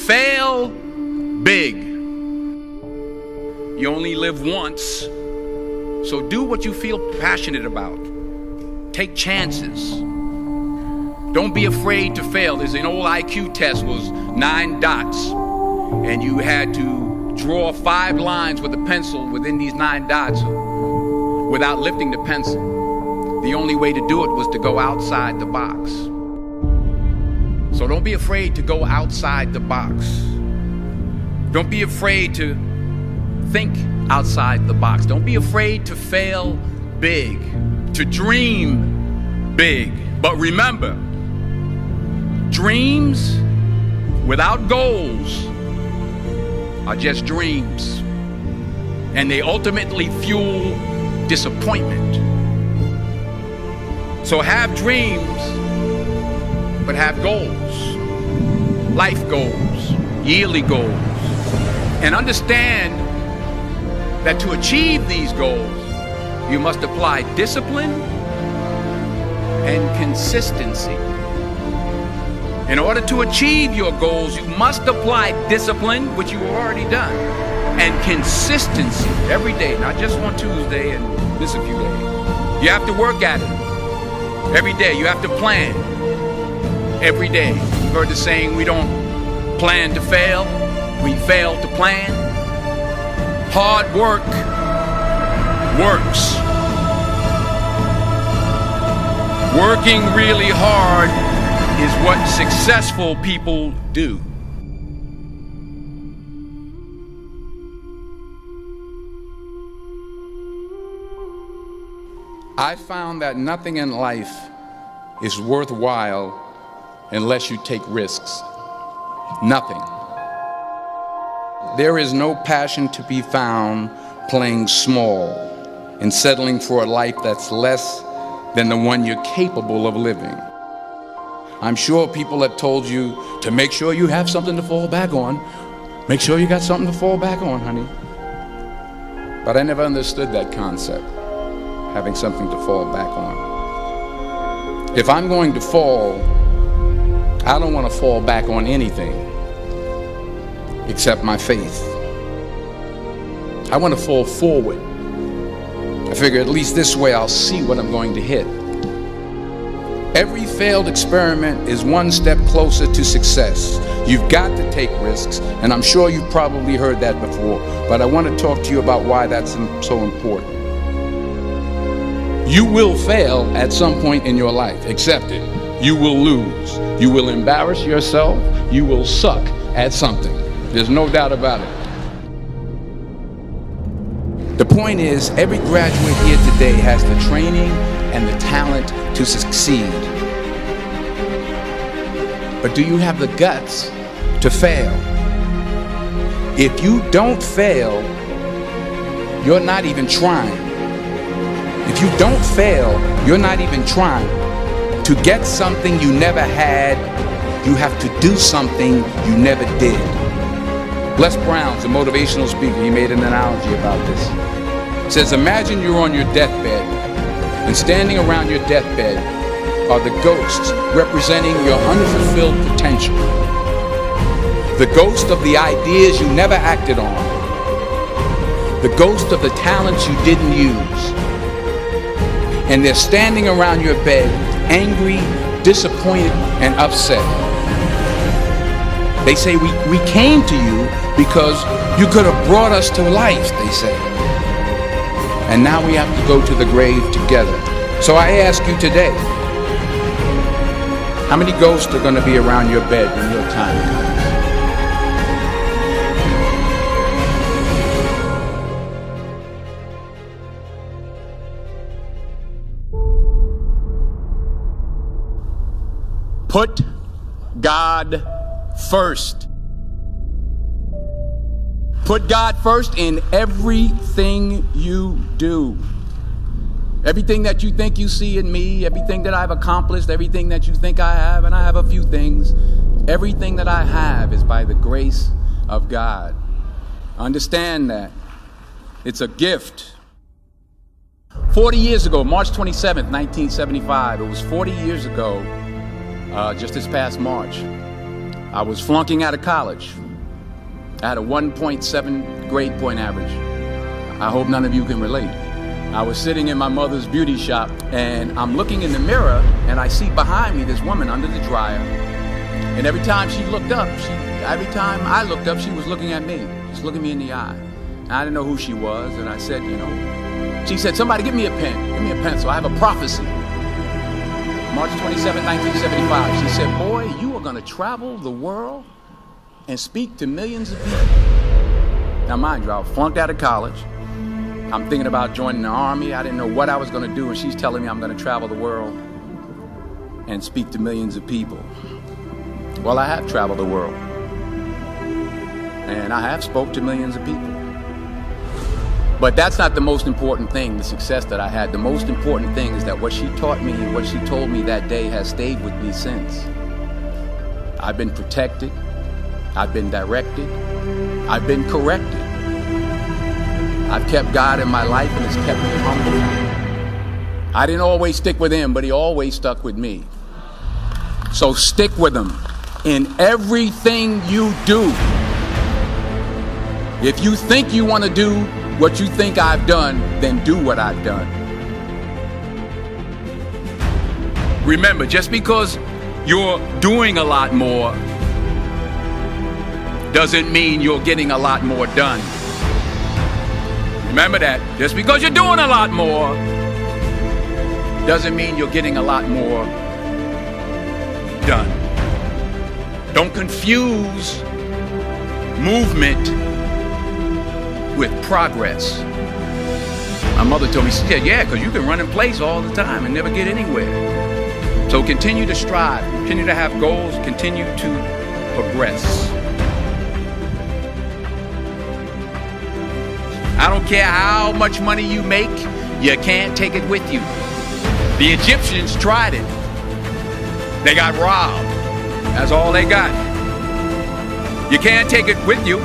Fail big. You only live once, so do what you feel passionate about. Take chances. Don't be afraid to fail. There's an old IQ test, was 9 dots, and you had to draw 5 lines with a pencil within these 9 dots without lifting the pencil. The only way to do it was to go outside the box. So don't be afraid to go outside the box. Don't be afraid to think outside the box. Don't be afraid to fail big, to dream big. But remember, dreams without goals are just dreams, and they ultimately fuel disappointment. So have dreams, but have goals, life goals, yearly goals, and understand that to achieve these goals, you must apply discipline and consistency. In order to achieve your goals, you must apply discipline, which you have already done, and consistency every day, not just on Tuesday and miss a few days. You have to work at it every day. You have to plan every day. You've heard the saying, we don't plan to fail, we fail to plan. Hard work works. Working really hard is what successful people do. I found that nothing in life is worthwhile unless you take risks. Nothing. There is no passion to be found playing small and settling for a life that's less than the one you're capable of living. I'm sure people have told you to make sure you have something to fall back on. Make sure you got something to fall back on, honey. But I never understood that concept, having something to fall back on. If I'm going to fall, I don't want to fall back on anything except my faith. I want to fall forward. I figure at least this way I'll see what I'm going to hit. Every failed experiment is one step closer to success. You've got to take risks, and I'm sure you've probably heard that before, but I want to talk to you about why that's so important. You will fail at some point in your life. Accept it. You will lose. You will embarrass yourself. You will suck at something. There's no doubt about it. The point is, every graduate here today has the training and the talent to succeed. But do you have the guts to fail? If you don't fail, you're not even trying. If you don't fail, you're not even trying. To get something you never had, you have to do something you never did. Les Brown's a motivational speaker. He made an analogy about this. He says, imagine you're on your deathbed, and standing around your deathbed are the ghosts representing your unfulfilled potential. The ghost of the ideas you never acted on. The ghost of the talents you didn't use. And they're standing around your bed, angry, disappointed, and upset. They say, we came to you because you could have brought us to life, they say. And now we have to go to the grave together. So I ask you today, how many ghosts are going to be around your bed when your time comes? Put God first. Put God first in everything you do. Everything that you think you see in me, everything that I've accomplished, everything that you think I have, and I have a few things, everything that I have is by the grace of God. Understand that. It's a gift. 40 years ago, March 27th, 1975, it was 40 years ago, just this past March, I was flunking out of college. I had a 1.7 grade point average. I hope none of you can relate. I was sitting in my mother's beauty shop, and I'm looking in the mirror, and I see behind me this woman under the dryer. And every time she looked up, every time I looked up, she was looking at me, just looking me in the eye. And I didn't know who she was, and I said, she said, somebody give me a pen, give me a pencil, I have a prophecy. March 27, 1975, she said, boy, you are gonna travel the world and speak to millions of people. Now mind you, I flunked out of college. I'm thinking about joining the army. I didn't know what I was gonna do, and she's telling me I'm gonna travel the world and speak to millions of people. Well, I have traveled the world, and I have spoke to millions of people. But that's not the most important thing, the success that I had. The most important thing is that what she taught me and what she told me that day has stayed with me since. I've been protected, I've been directed, I've been corrected. I've kept God in my life, and it's kept me humble. I didn't always stick with him, but he always stuck with me. So stick with him in everything you do. If you think you want to do what you think I've done, then do what I've done. Remember, just because you're doing a lot more doesn't mean you're getting a lot more done. Remember that. Just because you're doing a lot more doesn't mean you're getting a lot more done. Don't confuse movement with progress. My mother told me, she said, yeah, because you can run in place all the time and never get anywhere. So continue to strive, continue to have goals, continue to progress. I don't care how much money you make, you can't take it with you. The Egyptians tried it. They got robbed. That's all they got. You can't take it with you.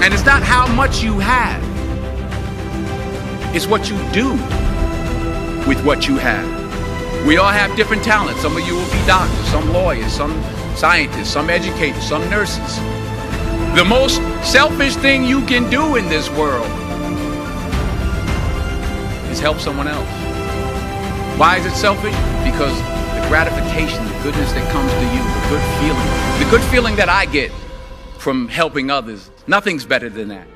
And it's not how much you have. It's what you do with what you have. We all have different talents. Some of you will be doctors, some lawyers, some scientists, some educators, some nurses. The most selfish thing you can do in this world is help someone else. Why is it selfish? Because the gratification, the goodness that comes to you, the good feeling that I get from helping others, nothing's better than that.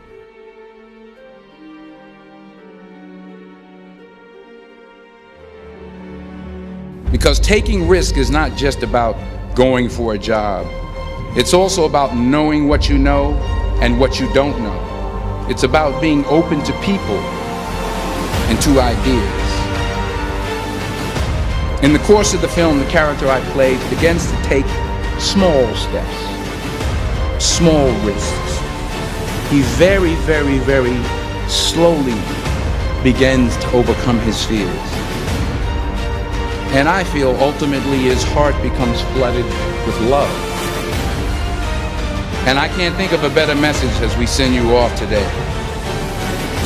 Because taking risk is not just about going for a job. It's also about knowing what you know and what you don't know. It's about being open to people and to ideas. In the course of the film, the character I played begins to take small steps, small risks. He very, very, very slowly begins to overcome his fears. And I feel ultimately his heart becomes flooded with love. And I can't think of a better message as we send you off today.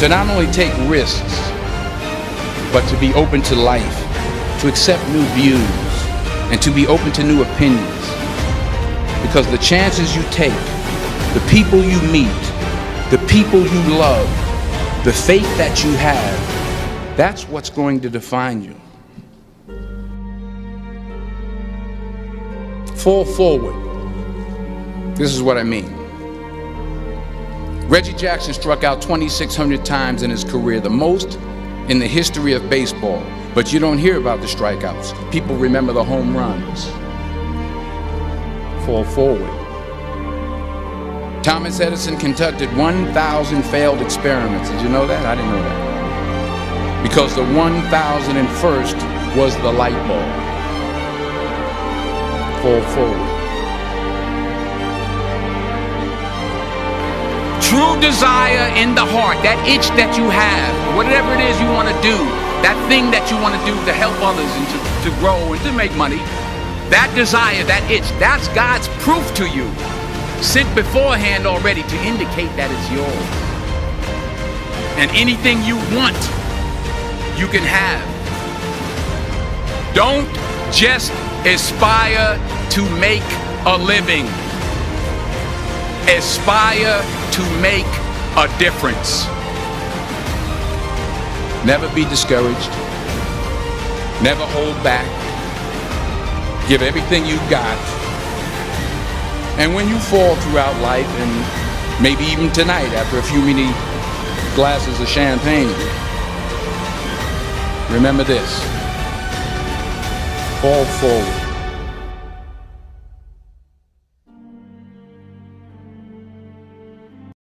To not only take risks, but to be open to life, to accept new views, and to be open to new opinions. Because the chances you take, the people you meet, the people you love, the faith that you have, that's what's going to define you. Fall forward. This is what I mean. Reggie Jackson struck out 2,600 times in his career, the most in the history of baseball. But you don't hear about the strikeouts. People remember the home runs. Fall forward. Thomas Edison conducted 1,000 failed experiments. Did you know that? I didn't know that. Because the 1,001st was the light bulb. Fall forward. True desire in the heart, that itch that you have, whatever it is you want to do, that thing that you want to do to help others and to grow and to make money, that desire, that itch, that's God's proof to you, sent beforehand already to indicate that it's yours. And anything you want, you can have. Don't just aspire to make a living. Aspire to make a difference. Never be discouraged. Never hold back. Give everything you've got. And when you fall throughout life, and maybe even tonight after a few many glasses of champagne, remember this: fall forward.